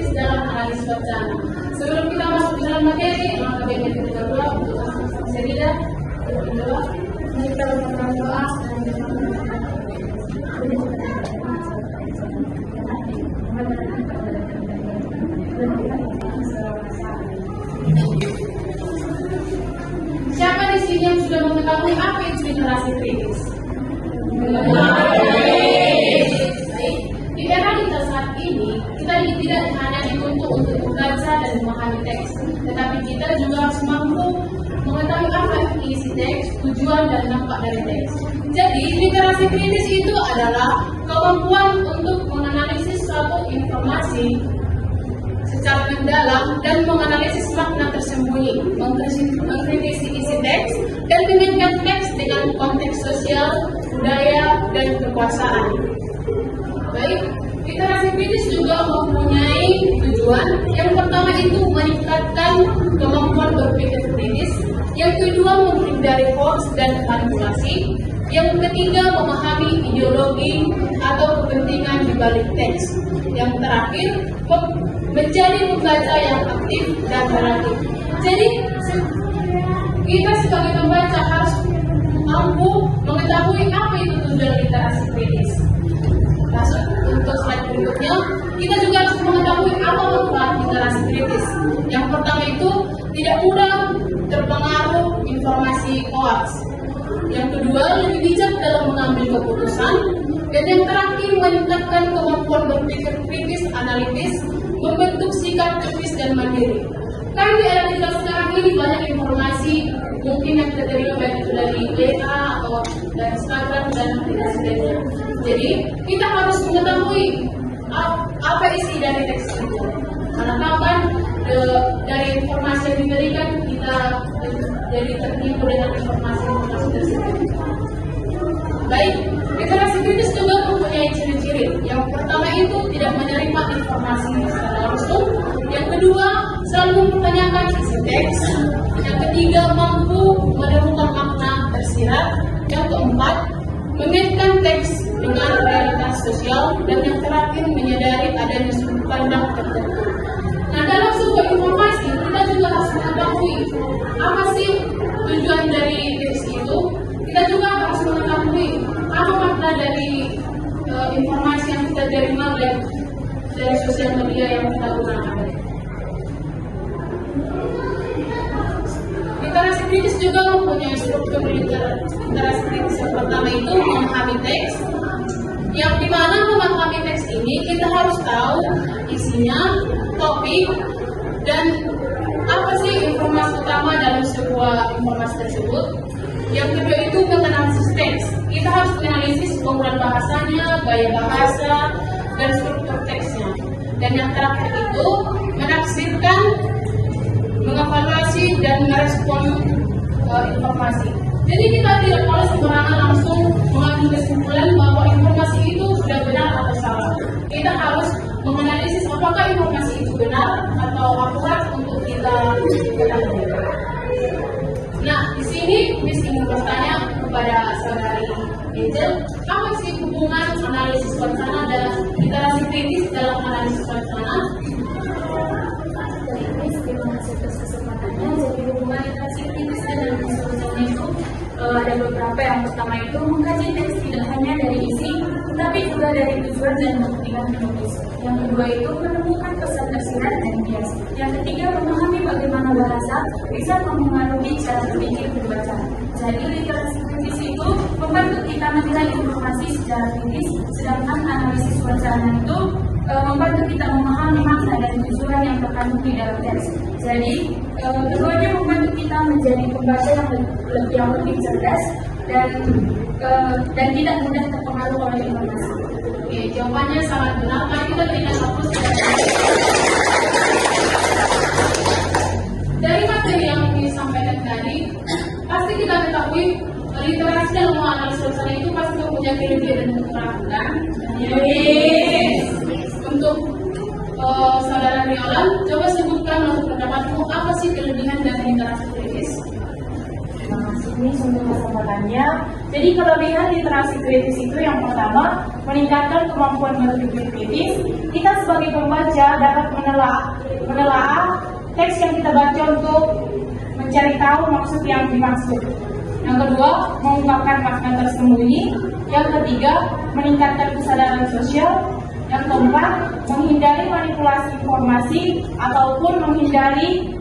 kritis dalam analisis wacana. Sebelum kita masuk ke dalam materi, langkah baiknya kita berdoa untuk Serida. Berdoa, mari kita berdoa. Siapa di sini yang sudah mengetahui apa itu literasi kritis? Baik. Di era kita saat ini, kita tidak hanya dituntut untuk membaca dan memahami teks, tetapi kita juga harus mampu mengetahui apa isi teks, tujuan dan dampak dari teks. Jadi, literasi kritis itu adalah kemampuan untuk menganalisis suatu informasi secara mendalam dan menganalisis makna tersembunyi, mengkritisi isi teks, dan mengaitkan teks dengan konteks sosial, budaya, dan kekuasaan. Baik, literasi kritis juga mempunyai tujuan. Yang pertama itu meningkatkan kemampuan berpikir kritis, yang kedua menghindari hoax dan manipulasi, yang ketiga memahami ideologi atau kepentingan di balik teks, yang terakhir menjadi pembaca yang aktif dan kreatif. Jadi kita sebagai pembaca harus mampu mengetahui apa itu tujuan literasi kritis. Masuk untuk slide berikutnya, kita juga harus mengetahui apa manfaat literasi kritis. Yang pertama itu tidak mudah terpengaruh informasi hoax. Yang kedua, lebih bijak dalam mengambil keputusan. Dan yang terakhir, meningkatkan kemampuan berpikir kritis, analitis, membentuk sikap kritis dan mandiri. Kan di era digital sekarang ini banyak informasi mungkin yang kita terima baik itu dari WA atau dari Instagram dan sebagainya. Jadi kita harus mengetahui apa isi dari teks itu. Karena kan dari informasi yang diberikan kita jadi tertipu dengan informasi tersebut. Baik, literasi kritis juga mempunyai ciri-ciri. Yang pertama itu tidak menerima informasi secara langsung. Yang kedua, selalu mempertanyakan isi teks. Yang ketiga, mampu menemukan makna tersirat. Yang keempat, mengaitkan teks dengan realitas sosial. Dan yang terakhir, menyadari adanya sudut pandang tertentu. Nah, dalam sebuah informasi, kita juga harus mengetahui apa sih tujuan dari teks itu. Kita juga harus mengetahui apa makna dari informasi yang kita terima dari sosial media yang kita gunakan. Literasi kritis juga mempunyai struktur literasi kritis. Yang pertama itu memahami teks, yang dimana memahami teks ini kita harus tahu isinya, topik, dan apa sih informasi utama dalam sebuah informasi tersebut. Yang kedua itu menganalisis teks. Kita harus menganalisis penggunaan bahasanya, gaya bahasa, dan struktur teksnya. Dan yang terakhir itu menafsirkan, mengevaluasi, dan merespon informasi. Jadi kita tidak boleh sembarangan langsung mengambil kesimpulan bahwa informasi itu sudah benar atau salah. Kita harus menganalisis apakah informasi itu benar atau akurat untuk kita ketahui. Nah, di sini Miss ingin bertanya kepada saudari Angel, apa sih hubungan analisis wacana dan literasi kritis dalam analisis wacana? Terima kasih atas kesempatannya. Jadi hubungan literasi kritis dan analisis wacana itu ada beberapa. Yang pertama itu mengkaji teks tidak hanya dari isi, tetapi juga dari tujuan dan kepentingan penulis. Yang kedua itu menemukan pesan tersirat dan bias. Yang ketiga memahami bagaimana bahasa bisa mempengaruhi cara berpikir pembaca. Jadi literasi kritis itu membantu kita menilai informasi secara kritis, sedangkan analisis wacana itu membantu kita memahami makna dan tujuan yang terkandung di dalam teks. Jadi keduanya membantu kita menjadi pembaca yang lebih cerdas dan tidak mudah terpengaruh oleh informasi. Oke, jawabannya sangat benar. Mari kita berikan fokus dari materi yang disampaikan tadi. Pasti kita ketahui literasi dalam menganalisis wacana itu pasti mempunyai kelebihan dan kekurangan. Yes. Untuk saudara Riolan, coba sebutkan menurut pendapatmu apa sih kelebihan dari literasi kritis? Terima kasih Miss untuk kesempatannya. Jadi kelebihan literasi kritis itu yang pertama, meningkatkan kemampuan berpikir kritis. Kita sebagai pembaca dapat menelaah teks yang kita baca untuk mencari tahu maksud yang dimaksud. Yang kedua, mengungkapkan makna tersembunyi. Yang ketiga, meningkatkan kesadaran sosial. Yang keempat, menghindari manipulasi informasi ataupun menghindari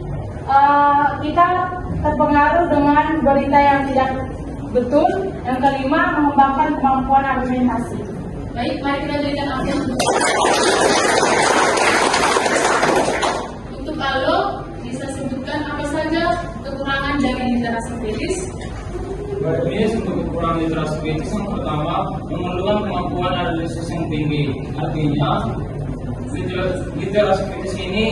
kita terpengaruh dengan berita yang tidak betul. Yang kelima, mengembangkan kemampuan argumentasi. Baik, mari kita berikan aplaus. Untuk Aldo, bisa sebutkan apa saja kekurangan dari literasi kritis? Ini untuk kekurangan literasi kritis yang pertama, memerlukan kemampuan analisis yang tinggi. Artinya, literasi kritis ini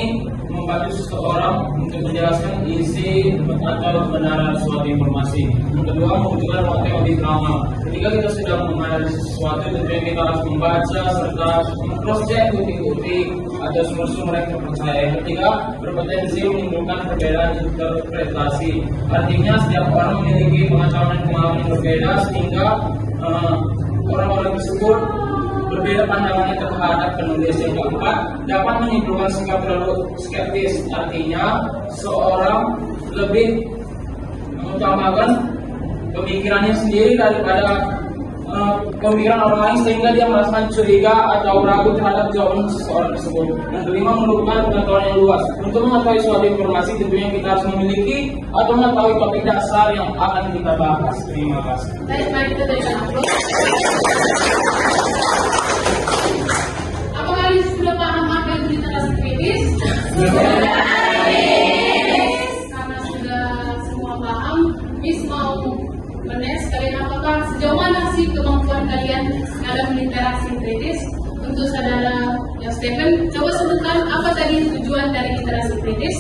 membantu seseorang untuk menjelaskan isi atau kebenaran suatu informasi. Yang kedua, membutuhkan waktu yang lebih lama. Ketika kita sedang menganalisis sesuatu, tentunya kita harus membaca serta mengcross-check bukti-bukti atau sumber-sumber yang terpercaya. Yang ketiga, berpotensi menimbulkan perbedaan interpretasi. Artinya, setiap orang memiliki pengetahuan dan pengalaman yang berbeda sehingga orang-orang tersebut berbeda pandangannya terhadap penulis. Yang keempat, dapat menimbulkan sikap terlalu skeptis. Artinya, seorang lebih mengutamakan pemikirannya sendiri daripada pemikiran orang lain, sehingga dia merasakan curiga atau ragu terhadap jawaban seseorang tersebut. Yang kelima, memerlukan pengetahuan yang luas. Untuk mengetahui suatu informasi, tentunya kita harus memiliki atau mengetahui topik dasar yang akan kita bahas. Terima kasih. Baik, mari kita berikan aplaus. Apakah kalian sudah paham apa itu literasi kritis? Karena sudah semua paham, Miss mau menes kalian apakah sejauh mana sih kemampuan kalian dalam literasi kritis? Untuk saudara Stephen, coba sebutkan apa tadi tujuan dari literasi kritis?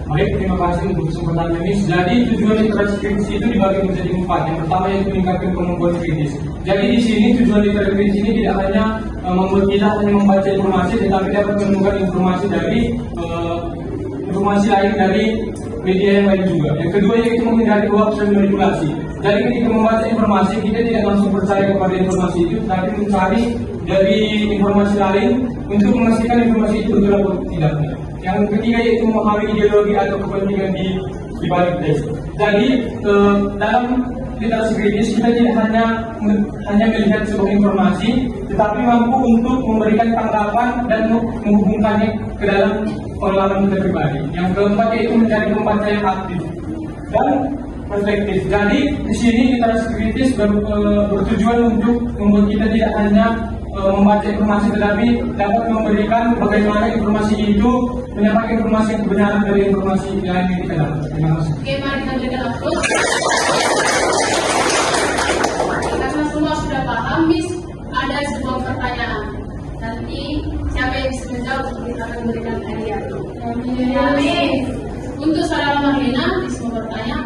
Baik, terima kasih untuk kesempatan ini. Jadi tujuan literasi kritis itu dibagi menjadi 4. Yang pertama yaitu meningkatkan kemampuan kritis. Jadi di sini tujuan literasi kritis ini tidak hanya membuat kita hanya membaca informasi, tetapi dapat menemukan informasi lain dari media yang lain juga. Yang kedua yaitu menghindari hoax dan manipulasi. Jadi ketika membaca informasi, kita tidak langsung percaya kepada informasi itu, tapi mencari dari informasi lain untuk memastikan informasi itu betul atau tidaknya. Yang ketiga yaitu memahami ideologi atau kepentingan di balik teks. Jadi dalam literasi kritis kita tidak hanya melihat sebuah informasi, tetapi mampu untuk memberikan tanggapan dan menghubungkannya ke dalam pengalaman kita pribadi. Yang keempat yaitu mencari pembaca yang aktif dan perspektif. Jadi di sini literasi kritis bertujuan untuk membuat kita tidak hanya membaca informasi, tetapi dapat memberikan bagaimana informasi itu menyampaikan informasi yang kebenaran dari informasi yang kita dapat. Terima kasih. Oke, mari kita berikan aplaus. Karena semua sudah paham, Miss, ada sebuah pertanyaan. Nanti siapa yang bisa menjawab, kita akan berikan hadiah. Amin. Untuk saudara Marlina, Miss mau bertanya,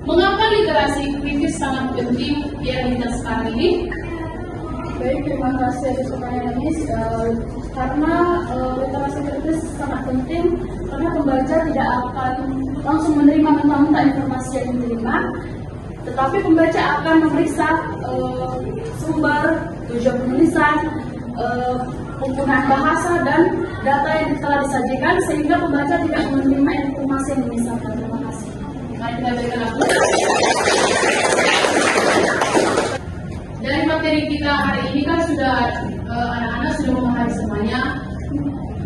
mengapa literasi kritis sangat penting di era kita sekarang ini? Baik, terima kasih atas pertanyaan ini. Karena literasi kritis sangat penting, karena pembaca tidak akan langsung menerima mentah-mentah informasi yang diterima, tetapi pembaca akan memeriksa sumber, tujuan penulisan, penggunaan bahasa dan data yang telah disajikan, sehingga pembaca tidak menerima informasi yang menyesatkan. Terima kasih. Mari kita berikan aplaus. Dari materi kita hari ini kan sudah anak-anak sudah memahami semuanya.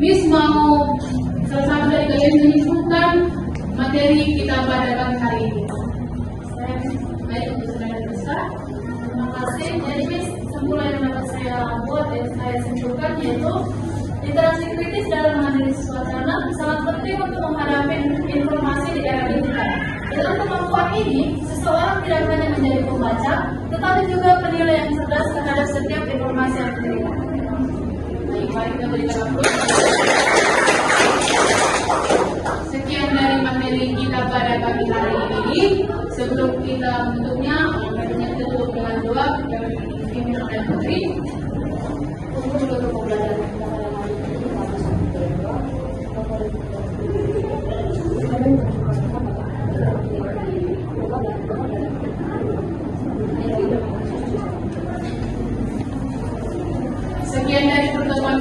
Miss mau salah satu dari kalian menyimpulkan materi kita pada pagi hari ini. Baik, untuk saudara besar. Terima kasih. Jadi Miss, kesimpulan yang dapat saya buat dan saya simpulkan yaitu literasi kritis dalam menganalisis wacana sangat penting untuk menghadapi informasi di era digital. Dengan kemampuan ini, seseorang tidak hanya menjadi pembaca, tetapi juga penilai yang cerdas terhadap setiap informasi yang diterima. Baik, mari kita berikan aplaus. Sekian dari materi kita pada pagi hari ini. Sebelum kita menutupnya, marilah kita tutup dengan doa dari Ibu dan Putri. Untuk pembelajaran kita pada hari ini.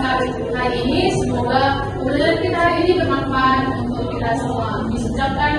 hari ini. Semoga pembelajaran kita hari ini bermanfaat untuk kita semua. Disucapkan